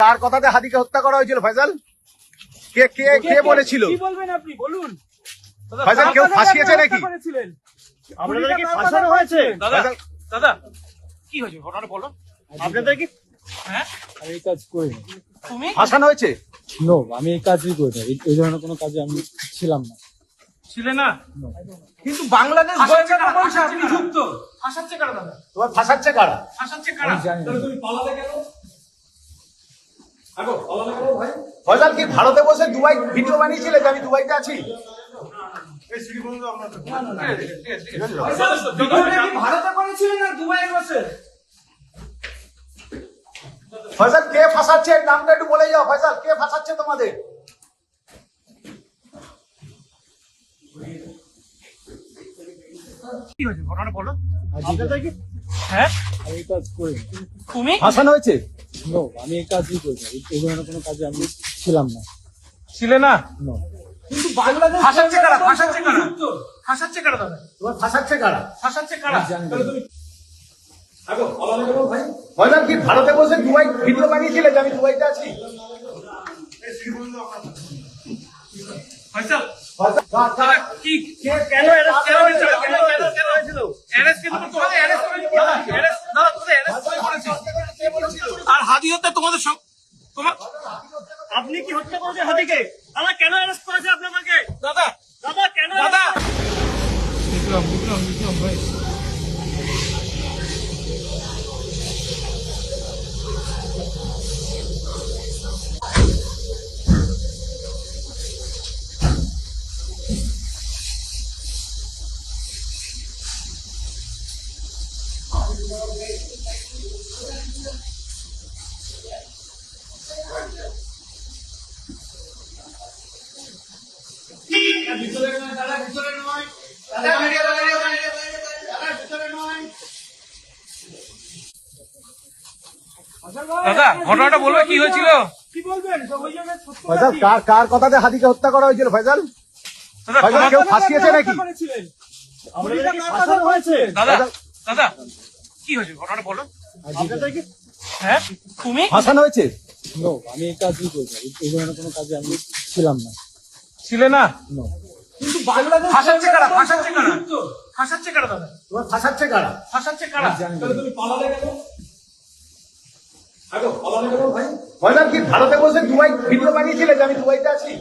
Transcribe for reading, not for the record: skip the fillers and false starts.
কার কথাতে হাদিকে হত্যা করা হয়েছিল ফয়সাল? কে কে কে বলেছিল? কি বলবেন আপনি বলুন। ফয়সাল কেউ ফাঁসিয়েছে নাকি? আপনাদের কি ফাঁসানো হয়েছে? ফয়সাল, দাদা কি হয়েছে ঘটনাটা বলো। আপনাদের কি হ্যাঁ আমি এই কাজ করি না। তুমি ফাঁসানো হয়েছে? নো, আমি এই কাজই করি না। এই ধরনের কোনো কাজে আমি ছিলাম না। ছিলে না? No. কিন্তু বাংলাদেশ গোয়েন্দা বলছে আপনি যুক্ত। ফাঁসাচ্ছে কারা দাদা? তোমার ফাঁসাচ্ছে কারা? ফাঁসাচ্ছে কারা? আমি জানি না। তুমি পালালে কেন? আগো পালালে কেন ভাই? ফয়সাল কি ভারতে বসে দুবাই ভিডিও বানিয়েছিলে যে আমি দুবাইতে আছি? ভারতে করেছিলেন না দুবাইয়ে বসে? ফয়সাল কে ফাঁসাচ্ছে এর নামটা একটু বলে যাও। ফয়সাল কে ফাঁসাচ্ছে তোমাদের? কি হয়েছে ঘটনাটা বলো। আপনাদের কি হ্যাঁ আমি এই কাজ করি না। তুমি ফাঁসানো হয়েছে? নো, আমি এই কাজই করি না। এই ধরনের কোনো কাজে আমি ছিলাম না। ছিলে না? নো। কিন্তু বাংলাদেশ ফাঁসাচ্ছে কারা? ফাঁসাচ্ছে কারা? ফাঁসাচ্ছে কারা দাদা? তোমার ফাঁসাচ্ছে কারা? ফাঁসাচ্ছে কারা? আমি জানি না। আগো পালালে কেন ভাই? ফয়সাল কি ভারতে বসে দুবাই ভিডিও বানিয়েছিলে যে আমি দুবাইতে আছি? ফয়সাল ফয়সাল, দাদা কি কেন অ্যারেস্ট কেন হয়েছিল? কেন হয়েছিল? অ্যারেস্ট কিন্তু তোমাদের অ্যারেস্ট করেছিল। অ্যারেস্ট দাদা তোমাদের অ্যারেস্ট করেছিল। আর হাদি হত্যা তোমাদের তোমার আপনি কি হত্যা করেছেন হাদিকে? দাদা কেন অ্যারেস্ট করেছে আপনাদেরকে? দাদা দাদা কেন দাদা বিক্রম ভাই ভিতরে নয় দাদা, ভিতরে নয় দাদা, ভিতরে নয়। দাদা ঘটনাটা বলবে কি হয়েছিল? কি বলবেন? ওই জায়গায় সত্য ফয়সাল কার কার কথাতে হাদিকে হত্যা করা হয়েছিল ফয়সাল? ফয়সাল কেউ ফাঁসিয়েছে নাকি? করেছিলেন? আপনাদের কি ফাঁসানো হয়েছে? দাদা দাদা কি হয়েছে ঘটনাটা বলো। আপনাদের কি হ্যাঁ তুমি ফাঁসানো হয়েছে? নো, আমি এই কাজই করি না। এই ধরনের কোনো কাজে আমি ছিলাম না। ছিলে না? নো। কিন্তু বাংলাদেশ ফাঁসাচ্ছে কারা? ফাঁসাচ্ছে কারা? ফাঁসাচ্ছে কারা দাদা? তোমার ফাঁসাচ্ছে কারা? ফাঁসাচ্ছে কারা? আমি জানি না। তুমি পালালে কেন? আগো পালালে কেন ভাই? ফয়সাল কি ভারতে বসে দুবাই ভিডিও বানিয়েছিলে যে আমি দুবাইতে আছি?